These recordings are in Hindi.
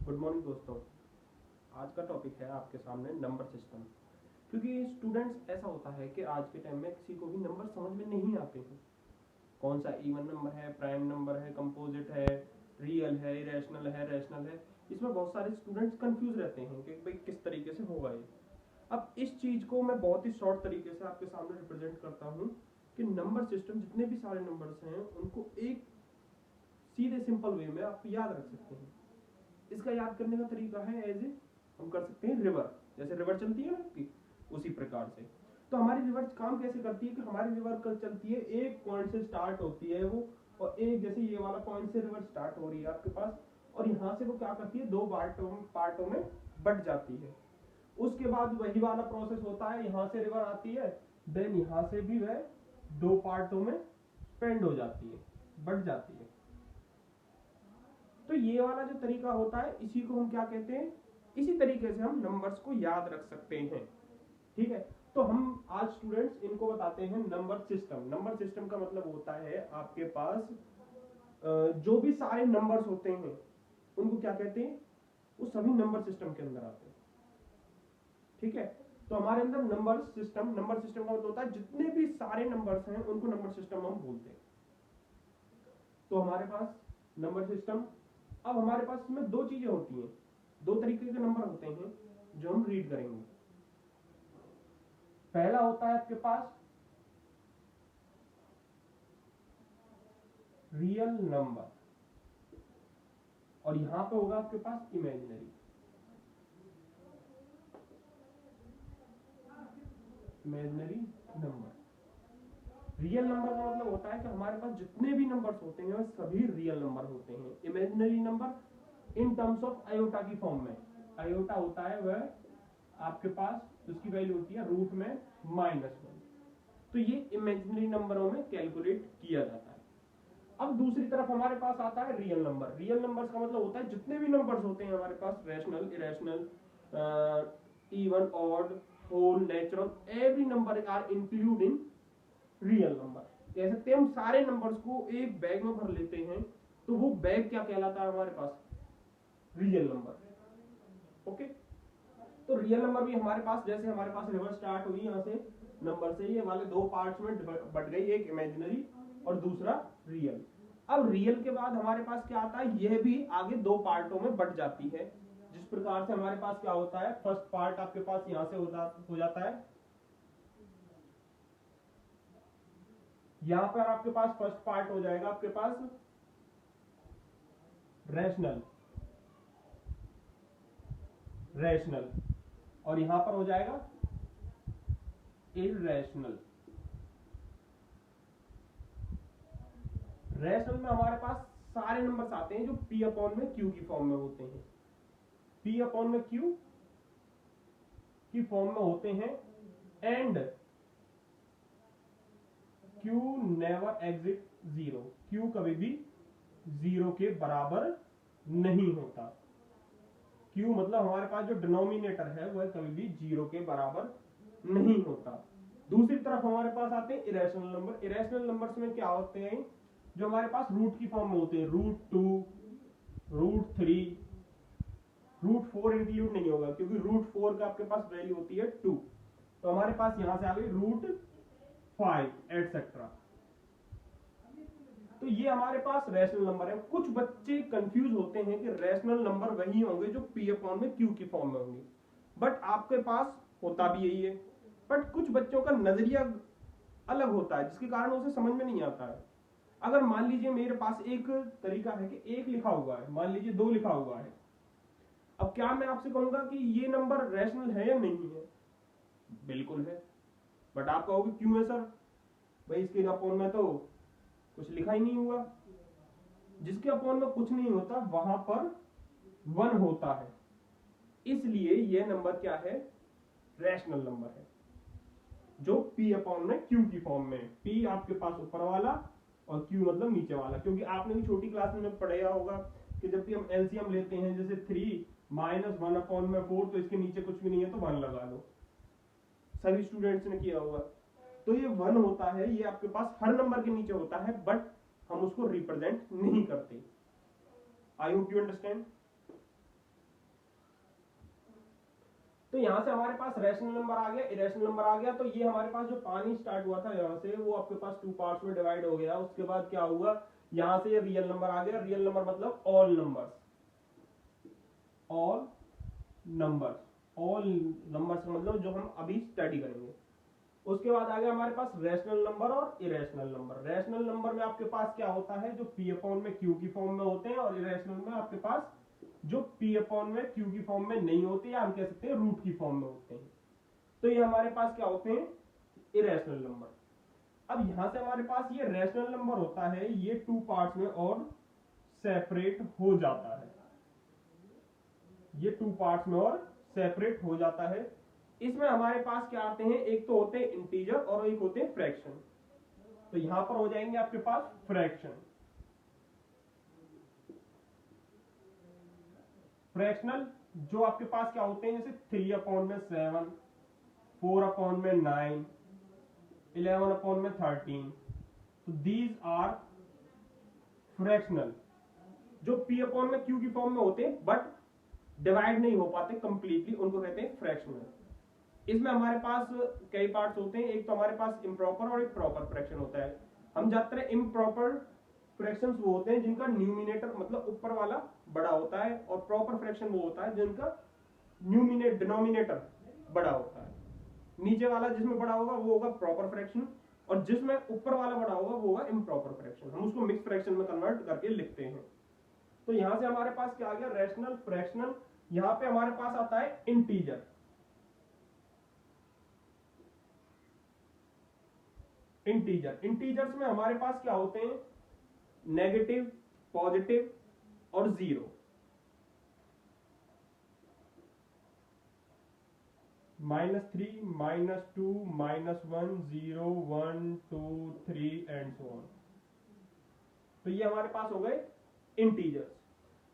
गुड मॉर्निंग दोस्तों। आज का टॉपिक है आपके सामने नंबर सिस्टम। क्योंकि स्टूडेंट्स ऐसा होता है कि आज के टाइम में किसी को भी नंबर समझ में नहीं आते हैं। कौन सा इवन नंबर है, प्राइम नंबर है, कंपोजिट है, रियल है, इरेशनल है, रैशनल है। इसमें बहुत सारे स्टूडेंट्स कंफ्यूज रहते हैं कि भाई किस तरीके से होगा ये। अब इस चीज को मैं बहुत ही शॉर्ट तरीके से आपके सामने रिप्रेजेंट करता हूँ कि नंबर सिस्टम जितने भी सारे नंबर्स हैं उनको एक सीधे सिंपल वे में आप याद रख सकते हैं। इसका याद करने का तरीका है एज ए हम कर सकते हैं रिवर। जैसे रिवर चलती है ना आपकी, उसी प्रकार से। तो हमारी रिवर काम कैसे करती है कि हमारी रिवर कल चलती है, एक पॉइंट से स्टार्ट होती है वो, और एक जैसे ये वाला पॉइंट से रिवर स्टार्ट हो रही है आपके पास, और यहाँ से वो क्या करती है, दो पार्टों में बट जाती है। उसके बाद वही वाला प्रोसेस होता है, यहाँ से रिवर आती है, देन यहाँ से भी वह दो पार्टों में स्पेंड हो जाती है, बट जाती है। तो ये वाला जो तरीका होता है इसी को हम क्या कहते हैं, इसी तरीके से हम नंबर्स को याद रख सकते हैं। ठीक है, तो हम आज स्टूडेंट्स इनको बताते हैं नंबर सिस्टम। नंबर सिस्टम का मतलब होता है आपके पास जो भी सारे नंबर्स होते हैं उनको क्या कहते हैं, वो सभी नंबर सिस्टम के अंदर आते हैं। ठीक है, तो हमारे अंदर नंबर सिस्टम का मतलब होता है जितने भी सारे नंबर्स हैं उनको नंबर सिस्टम हम बोलते हैं। तो हमारे पास नंबर सिस्टम, अब हमारे पास इसमें दो चीजें होती हैं, दो तरीके के नंबर होते हैं जो हम रीड करेंगे। पहला होता है आपके पास रियल नंबर, और यहां पे होगा आपके पास imaginary. Imaginary number. Real number का मतलब होता है कि हमारे पास जितने भी नंबर्स होते हैं वो सभी रियल नंबर होते हैं। Imaginary number in terms of iota की फॉर्म में। आयोटा होता है वह आपके पास, उसकी वैल्यू होती है रूट में -1। तो ये इमेजिनरी नंबरों में कैलकुलेट किया जाता है। अब दूसरी तरफ हमारे पास आता है रियल नंबर। रियल नंबर्स का मतलब होता है जितने भी नंबर्स होते हैं हमारे पास, rational, irrational, even, odd, whole, natural, every number are include in real number. कह सकते हैं हम सारे नंबर्स को एक बैग में भर लेते हैं, तो वो बैग क्या कहलाता है हमारे पास, रियल नंबर। ओके, तो रियल नंबर भी हमारे पास, जैसे हमारे पास रिवर स्टार्ट हुई यहाँ से नंबर से, ये वाले दो पार्ट्स में बट गई, एक इमेजिनरी और दूसरा रियल। अब रियल के बाद हमारे पास क्या आता है, यह भी आगे दो पार्टों में बट जाती है। जिस प्रकार से हमारे पास क्या होता है, फर्स्ट पार्ट आपके पास यहां से हो जाता है, यहां पर आपके पास फर्स्ट पार्ट हो जाएगा आपके पास रैशनल, रैशनल, और यहां पर हो जाएगा इररेशनल। रैशनल में हमारे पास सारे नंबर्स आते हैं जो पी अपॉन में क्यू की फॉर्म में होते हैं, पी अपॉन में क्यू की फॉर्म में होते हैं, and Q never exit zero. Q कभी भी जीरो के बराबर नहीं होता। क्यू मतलब हमारे पास जो डिनोमिनेटर है वह कभी भी जीरो के बराबर नहीं होता। दूसरी तरफ हमारे पास आते हैं इरेशनल नंबर। इरेशनल नंबर्स में क्या होते हैं, जो हमारे पास रूट की फॉर्म में होते हैं, √2, √3, √4 इंक्लूड नहीं होगा क्योंकि √4 का आपके पास वैल्यू होती है 2। तो हमारे पास यहां से आ गई √5 एटसेट्रा। तो ये हमारे पास रैशनल नंबर है। कुछ बच्चे कंफ्यूज होते हैं कि रैशनल नंबर वही होंगे जो पी अपॉन में क्यू की फॉर्म में होंगे, बट आपके पास होता भी यही है। बट कुछ बच्चों का नजरिया अलग होता है जिसके कारण उसे समझ में नहीं आता है। अगर मान लीजिए मेरे पास एक तरीका है कि एक लिखा हुआ है, मान लीजिए दो लिखा हुआ है, अब क्या मैं आपसे कहूंगा कि ये नंबर रैशनल है या नहीं है, बिल्कुल है। बट आप कहोगे क्यों है सर, भाई इसके अपॉन में तो कुछ लिखा ही नहीं हुआ। जिसके अपॉन में कुछ नहीं होता वहां पर 1 होता है, इसलिए यह नंबर क्या है, रैशनल नंबर है जो पी अपॉन में क्यू की फॉर्म में। पी आपके पास ऊपर वाला और क्यू मतलब नीचे वाला। क्योंकि आपने भी छोटी क्लास में पढ़ाया होगा कि जब भी हम एलसीएम लेते हैं, जैसे 3 -1 अपॉन में 4, तो इसके नीचे कुछ भी नहीं है तो 1 लगा लो, सभी स्टूडेंट्स ने किया होगा। तो ये 1 होता है, ये आपके पास हर नंबर के नीचे होता है, बट हम उसको रिप्रेजेंट नहीं करते। I hope you understand. तो यहाँ से हमारे पास रैशनल नंबर आ गया, इरेशनल नंबर आ गया। तो ये हमारे पास जो पानी स्टार्ट हुआ था यहाँ से, वो आपके पास टू पार्ट्स में डिवाइड हो गया। उसके बाद क्या हुआ, यहाँ से रियल नंबर आ गया। रियल नंबर मतलब all numbers, all numbers, all numbers मतलब जो हम अभी स्टडी करेंगे। उसके बाद आ गया हमारे पास रैशनल नंबर और इरेशनल नंबर। रैशनल नंबर में आपके पास क्या होता है, जो पी अपॉन में क्यू की फॉर्म में होते हैं, और इरेशनल में आपके पास जो पी अपॉन में क्यू की फॉर्म में नहीं होते, या हम कह सकते हैं रूट की फॉर्म में होते हैं। तो ये हमारे पास क्या होते हैं, इरेशनल नंबर। अब यहां से हमारे पास ये रैशनल नंबर होता है, ये टू पार्ट्स में और सेपरेट हो जाता है। ये टू पार्ट्स में और सेपरेट हो जाता है। इसमें हमारे पास क्या आते हैं, एक तो होते हैं इंटीजर और एक होते हैं फ्रैक्शन। तो यहां पर हो जाएंगे आपके पास फ्रैक्शन। फ्रैक्शनल जो आपके पास क्या होते हैं, जैसे 3 अपॉन में 7, 4 अपॉन में 9, 11 अपॉन में 13। तो दीज आर फ्रैक्शनल, जो पी अपॉन में क्यू की फॉर्म में होते हैं बट डिवाइड नहीं हो पाते कंप्लीटली, उनको कहते हैं फ्रैक्शनल। इसमें हमारे पास कई पार्ट्स होते हैं, एक तो हमारे पास इम्प्रॉपर और एक प्रॉपर फ्रैक्शन होता है। हम ज्यादातर इम्प्रॉपर फ्रैक्शंस वो होते हैं जिनका न्यूमिनेटर मतलब ऊपर वाला बड़ा होता है, और प्रॉपर फ्रैक्शन वो होता है जिनका डिनोमिनेटर बड़ा होता है। नीचे वाला जिसमें बड़ा होगा वो होगा प्रॉपर फ्रैक्शन, और जिसमें ऊपर वाला बड़ा होगा वो होगा इम्प्रॉपर फ्रैक्शन। हम उसको मिक्स फ्रैक्शन में कन्वर्ट करके लिखते हैं। तो यहां से हमारे पास क्या आ गया, रैशनल, फ्रैक्शनल। यहां पे हमारे पास आता है इंटीजर। इंटीजर्स में हमारे पास क्या होते हैं, नेगेटिव, पॉजिटिव और जीरो। -3, -2, -1, 0, 1, 2, 3 and so on. तो ये हमारे पास हो गए इंटीजर्स।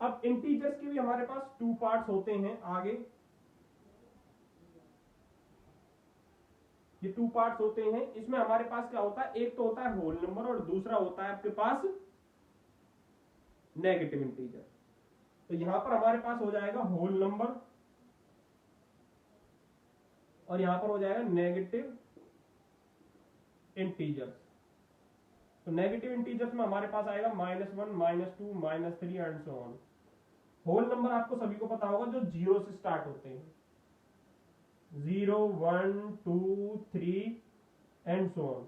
अब इंटीजर्स के भी हमारे पास टू पार्ट्स होते हैं आगे। ये टू पार्ट्स होते हैं। इसमें हमारे पास क्या होता है, एक तो होता है होल नंबर और दूसरा होता है आपके पास नेगेटिव इंटीजर। तो यहां पर हमारे पास हो जाएगा होल नंबर और यहां पर हो जाएगा नेगेटिव इंटीजर्स। तो नेगेटिव इंटीजर्स में हमारे पास आएगा -1, -2, -3 and so on. Whole number आपको सभी को पता होगा जो जीरो से स्टार्ट होते हैं, 0, 1, 2, 3 एंड सो ऑन।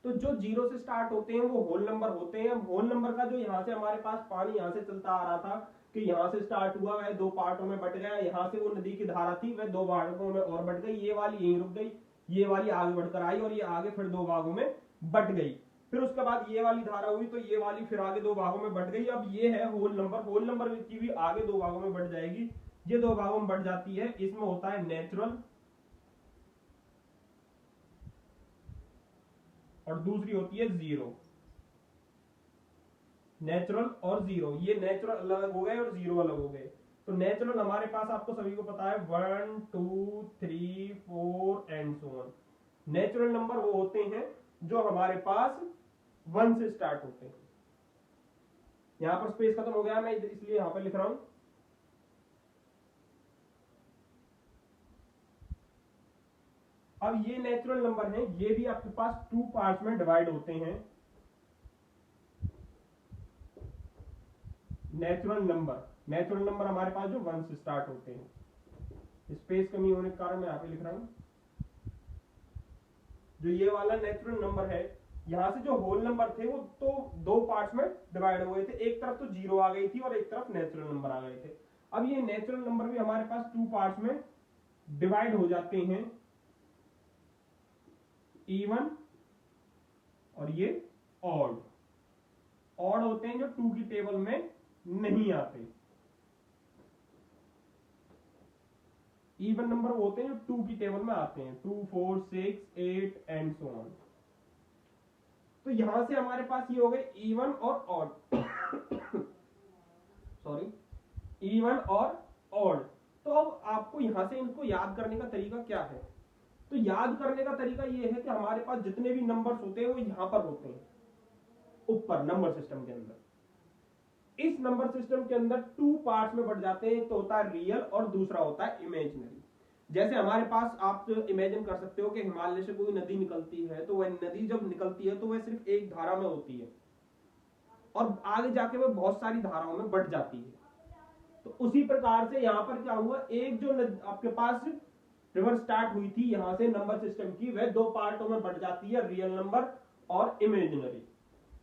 तो जो जीरो से स्टार्ट होते हैं वो होल नंबर होते हैं। अब होल नंबर का जो यहाँ से हमारे पास पानी यहाँ से चलता आ रहा था कि यहाँ से स्टार्ट हुआ, वह दो पार्टों में बट गया। यहाँ से वो नदी की धारा थी, वह दो भागों में और बट गई। ये वाली यहीं रुक गई, ये वाली आगे बढ़कर आई और ये आगे फिर दो भागों में बट गई। फिर उसके बाद ये वाली धारा हुई तो ये वाली फिर आगे दो भागों में बट गई। अब ये है होल नंबर। होल नंबर की भी आगे दो भागों में बढ़ जाएगी। ये दो भागों में बढ़ जाती है। इसमें होता है नेचुरल और दूसरी होती है जीरो। नेचुरल और जीरो, ये नेचुरल अलग हो गए और जीरो अलग हो गए। तो नेचुरल हमारे पास आपको सभी को पता है 1, 2, 3, 4 and so on. Natural number वो होते हैं जो हमारे पास 1 से स्टार्ट होते हैं। यहां पर स्पेस खत्म हो गया, मैं इसलिए यहां पर लिख रहा हूं। अब ये नेचुरल नंबर है, ये भी आपके पास टू पार्ट्स में डिवाइड होते हैं। नेचुरल नंबर हमारे पास जो 1 से स्टार्ट होते हैं। स्पेस कमी होने के कारण मैं यहां पे लिख रहा हूं। जो ये वाला नेचुरल नंबर है, यहां से जो होल नंबर थे वो तो दो पार्ट्स में डिवाइड हुए थे। एक तरफ तो जीरो आ गई थी और एक तरफ नेचुरल नंबर आ गए थे। अब ये नेचुरल नंबर भी हमारे पास टू पार्ट्स में डिवाइड हो जाते हैं, इवन और ये ऑड। ऑड होते हैं जो टू की टेबल में नहीं आते। इवन नंबर वो होते हैं जो टू की टेबल में आते हैं, 2, 4, 6, 8 एंड सो ऑन। तो यहां से हमारे पास ये हो गए इवन और ऑड। सॉरी, इवन और ऑड। तो अब आपको यहां से इनको याद करने का तरीका क्या है? तो याद करने का तरीका ये है कि हमारे पास जितने भी नंबर्स होते हैं वो यहां पर होते हैं, ऊपर नंबर सिस्टम के अंदर। इस नंबर सिस्टम के अंदर टू पार्ट्स में बढ़ जाते हैं, एक तो होता है रियल और दूसरा होता है इमेजिनरी। जैसे हमारे पास आप इमेजिन कर सकते हो कि हिमालय से कोई नदी निकलती है, तो वह नदी जब निकलती है तो वह सिर्फ एक धारा में होती है और आगे जाके वह बहुत सारी धाराओं में बढ़ जाती है। तो उसी प्रकार से यहां पर क्या हुआ, एक जो आपके पास रिवर स्टार्ट हुई थी यहां से नंबर सिस्टम की, वह दो पार्टों में बढ़ जाती है, रियल नंबर और इमेजिनरी।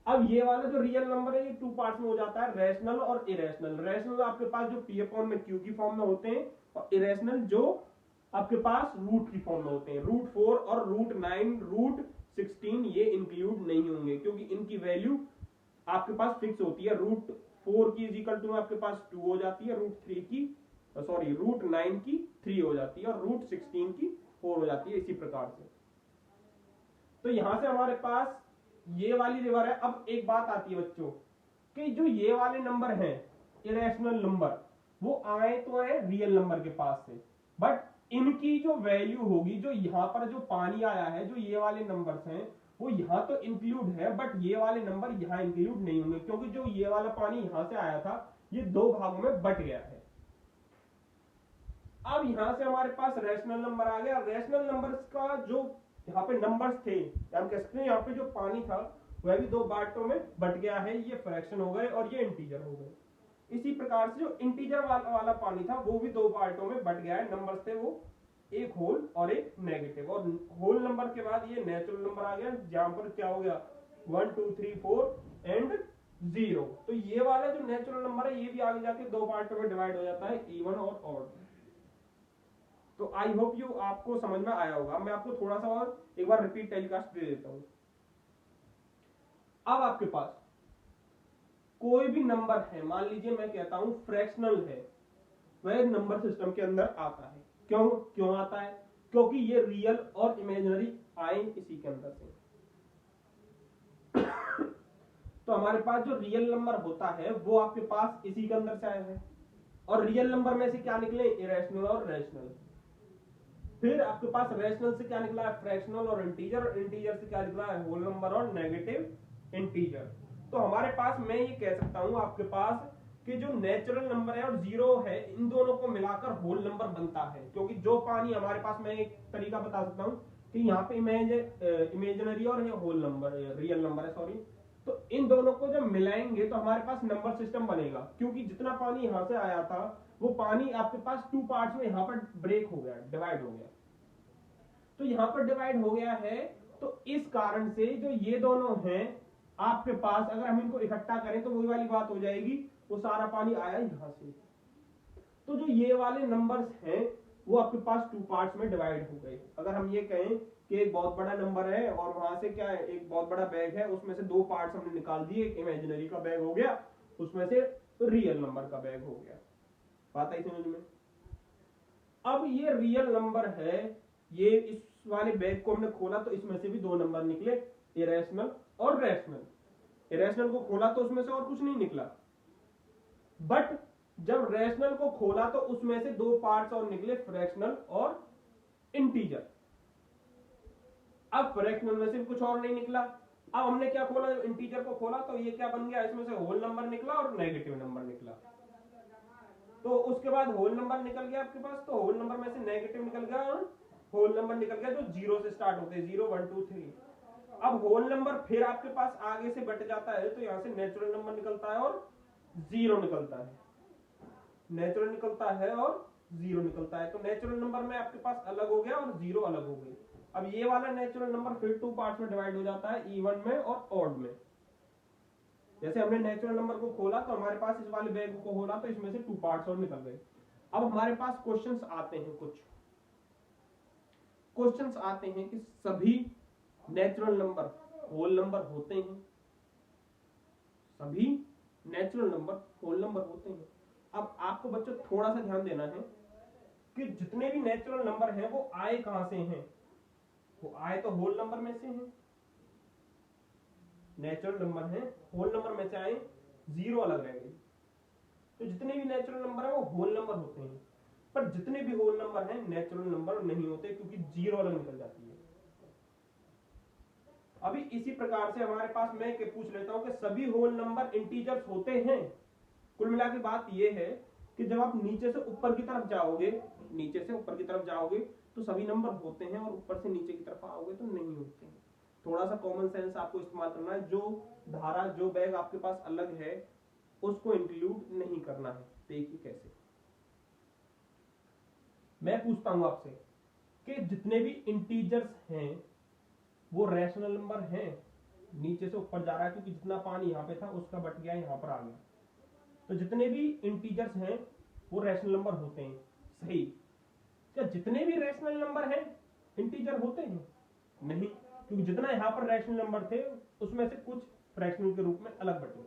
अब ये वाला जो रियल नंबर है ये टू पार्ट्स में हो जाता है, रैशनल और इरेशनल। रैशनल आपके पास जो पी अपॉन में क्यू की फॉर्म में होते हैं, और इरेशनल जो आपके पास रूट की फॉर्म में होते हैं। रूट 4 और रूट 9 रूट 16 ये इंक्लूड नहीं होंगे क्योंकि इनकी वैल्यू आपके पास फिक्स होती है। रूट 4 की इज इक्वल टू आपके पास 2 हो जाती है, रूट 3 की सॉरी रूट 9 की 3 हो जाती है और रूट 16 की 4 हो जाती है, इसी प्रकार से। तो यहां से हमारे पास ये वाली रिवर है। अब एक बात आती है बच्चों कि जो ये वाले नंबर हैं इरेशनल नंबर, वो आए तो आए रियल नंबर के पास से, बट इनकी जो वैल्यू होगी, जो यहां पर जो पानी आया है, जो ये वाले नंबर्स हैं वो यहां तो इंक्लूड है, बट ये वाले नंबर यहां इंक्लूड नहीं होंगे क्योंकि जो ये वाला पानी यहां से आया था ये दो भागों में बट गया है। अब यहां से हमारे पास रैशनल नंबर आ गया। रैशनल नंबर्स का जो यहाँ पे नंबर्स थे, हम कह सकते हैं यहाँ पे जो पानी था वह भी दो पार्टों में बट गया है, ये फ्रैक्शन हो गए और ये इंटीजर हो गए। इसी प्रकार से जो इंटीजर वाला पानी था वो भी दो पार्टों में बट गया है। नंबर्स थे वो एक होल और एक नेगेटिव, और होल नंबर के बाद ये नेचुरल नंबर आ गया जहां पर क्या हो गया 1 2 3 4 एंड 0। तो ये वाला जो नेचुरल नंबर है ये भी आगे जाके दो पार्टों में डिवाइड हो जाता है, इवन और ऑड। तो आई होप यू आपको समझ में आया होगा। मैं आपको थोड़ा सा और एक बार रिपीट टेलीकास्ट दे देता हूं। अब आपके पास कोई भी नंबर है, मान लीजिए मैं कहता हूं फ्रैक्शनल है, वह नंबर सिस्टम के अंदर आता है। क्यों क्यों आता है? क्योंकि ये रियल और इमेजिनरी आए इसी के अंदर से। तो हमारे पास जो रियल नंबर होता है वो आपके पास इसी के अंदर से आया है, और रियल नंबर में से क्या निकले, इरेशनल और रैशनल। फिर आपके पास रैशनल से क्या निकला है, फ्रैक्शनल और इंटीजर, और इंटीजर से क्या निकला है, होल नंबर और नेगेटिव इंटीजर। तो हमारे पास मैं ये कह सकता हूं आपके पास कि जो नेचुरल नंबर है और जीरो है, इन दोनों को मिलाकर होल नंबर बनता है। क्योंकि जो पानी हमारे पास, मैं एक तरीका बता सकता हूं कि यहाँ पे इमेजिनरी और होल नंबर, रियल नंबर है सॉरी, तो इन दोनों को जब मिलाएंगे तो हमारे पास नंबर सिस्टम बनेगा। क्योंकि जितना पानी यहां से आया था वो पानी आपके पास टू पार्ट्स में यहां पर ब्रेक हो गया, डिवाइड हो गया। तो यहां पर डिवाइड हो गया है, तो इस कारण से जो ये दोनों हैं आपके पास, अगर हम इनको इकट्ठा करें तो वही वाली बात हो जाएगी, वो सारा पानी आया यहां से। तो जो ये वाले नंबर्स हैं वो आपके पास टू पार्ट्स में डिवाइड हो गए। अगर हम ये कहें कि एक बहुत बड़ा नंबर है और वहां से क्या है, एक बहुत बड़ा बैग है, उसमें से दो पार्ट्स हमने निकाल दिए, एक इमेजिनरी का बैग हो गया, उसमें से रियल नंबर का बैग हो गया। बात आई समझ में? अब ये रियल नंबर है, ये इस वाले बैग को हमने खोला तो इसमें से भी दो नंबर निकले, इरेशनल और रैशनल। इरेशनल को खोला तो उसमें से और कुछ नहीं निकला, बट जब रैशनल को खोला तो उसमें से दो पार्ट्स और निकले, फ्रैक्शनल और इंटीजर। अब फ्रैक्शनल में से कुछ और नहीं निकला। अब हमने क्या खोला, इंटीजर को खोला तो ये क्या बन गया, इसमें से होल नंबर निकला और नेगेटिव नंबर निकला। तो उसके बाद होल नंबर निकल गया आपके पास, तो होल नंबर में से नेगेटिव निकल गया और होल नंबर निकल गया जो जीरो से स्टार्ट होते हैं, 0 1 2 3। अब होल नंबर फिर आपके पास आगे से बट जाता है, तो यहां से नेचुरल नंबर निकलता है और जीरो निकलता है, नेचुरल निकलता है और जीरो निकलता है। तो नेचुरल नंबर में आपके पास अलग हो गया और जीरो अलग हो गई। अब ये वाला नेचुरल नंबर फिर टू पार्ट्स में डिवाइड हो जाता है, इवन में और ऑड में। जैसे हमने नेचुरल नंबर को खोला तो हमारे पास इस वाले बैग को खोला तो इसमें से टू पार्ट्स और निकल गए। अब हमारे पास क्वेश्चंस आते हैं, कुछ क्वेश्चंस आते हैं कि सभी नेचुरल नंबर होल नंबर होते हैं, सभी नेचुरल नंबर होल नंबर होते हैं। अब आपको बच्चों थोड़ा सा ध्यान देना है कि जितने भी नेचुरल नंबर हैं वो आए कहां से हैं, वो आए तो होल नंबर में से हैं। नेचुरल नंबर है होल नंबर में से आए, जीरो अलग रह गई। तो जितने भी नेचुरल नंबर है वो होल नंबर होते हैं, पर जितने भी होल नंबर हैं नेचुरल नंबर नहीं होते क्योंकि जीरो अलग निकल जाती है। अभी इसी प्रकार से हमारे पास मैं पूछ लेता हूं कि सभी होल नंबर इंटीजर्स होते हैं, कुल मिला के बात यह है कि जब आप नीचे से ऊपर की तरफ जाओगे, नीचे से ऊपर की तरफ जाओगे तो सभी नंबर होते हैं, और ऊपर से नीचे की तरफ आओगे तो नहीं होते हैं। थोड़ा सा कॉमन सेंस आपको इस्तेमाल करना है। जो धारा, जो बैग आपके पास अलग है उसको इंक्लूड नहीं करना है। देखिए कैसे, मैं पूछता हूं आपसे कि जितने भी इंटीजर्स हैं वो रैशनल नंबर हैं। नीचे से ऊपर जा रहा है क्योंकि जितना पानी यहां पे था उसका बट गया, यहां पर आ गया। तो जितने भी इंटीजर्स हैं वो रैशनल नंबर होते हैं, सही। क्या जितने भी रैशनल नंबर हैं इंटीजर होते हैं? नहीं, क्योंकि जितना यहां पर रैशनल नंबर थे उसमें से कुछ फ्रैक्शनल के रूप में अलग बटे।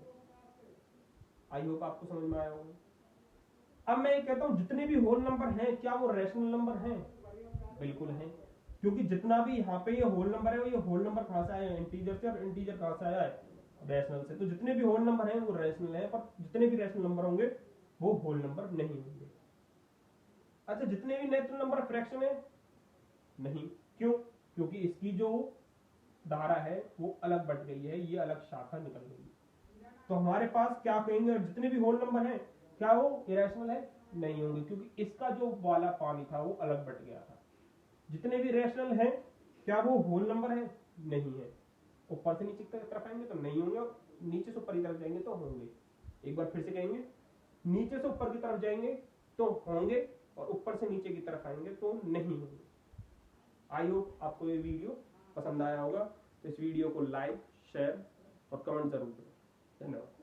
आई होप आपको समझ में आया होगा। अब मैं ये कहता हूं जितने भी होल नंबर हैं क्या वो रैशनल नंबर हैं? बिल्कुल हैं, क्योंकि जितना भी यहाँ पे ये होल नंबर है, ये होल नंबर कहां से आया है? इंटीजर से। और इंटीजर कहां से आया है? रैशनल से। तो जितने भी होल नंबर हैं वो रैशनल हैं, पर जितने भी रैशनल नंबर होंगे वो होल नंबर नहीं होंगे। अच्छा, जितने भी नेचुरल नंबर फ्रैक्शन है? नहीं। क्यों? क्योंकि इसकी जो धारा है वो अलग बढ़ गई है, ये अलग शाखा निकल गई है। तो हमारे पास क्या कहेंगे, जितने भी होल नंबर हैं क्या वो इरेशनल है? नहीं होंगे, क्योंकि इसका जो वाला पानी था वो अलग बढ़ गया था। जितने भी रैशनल हैं क्या वो होल नंबर है? नहीं है। ऊपर से नीचे की तरफ आएंगे तो नहीं होंगे, और नीचे से ऊपर की तरफ जाएंगे तो होंगे। एक बार फिर से कहेंगे, नीचे से ऊपर की तरफ जाएंगे तो होंगे, और ऊपर से नीचे की तरफ आएंगे तो नहीं होंगे। आई होप आपको ये वीडियो पसंद आया होगा। तो इस वीडियो को लाइक, शेयर और कमेंट जरूर करें। धन्यवाद।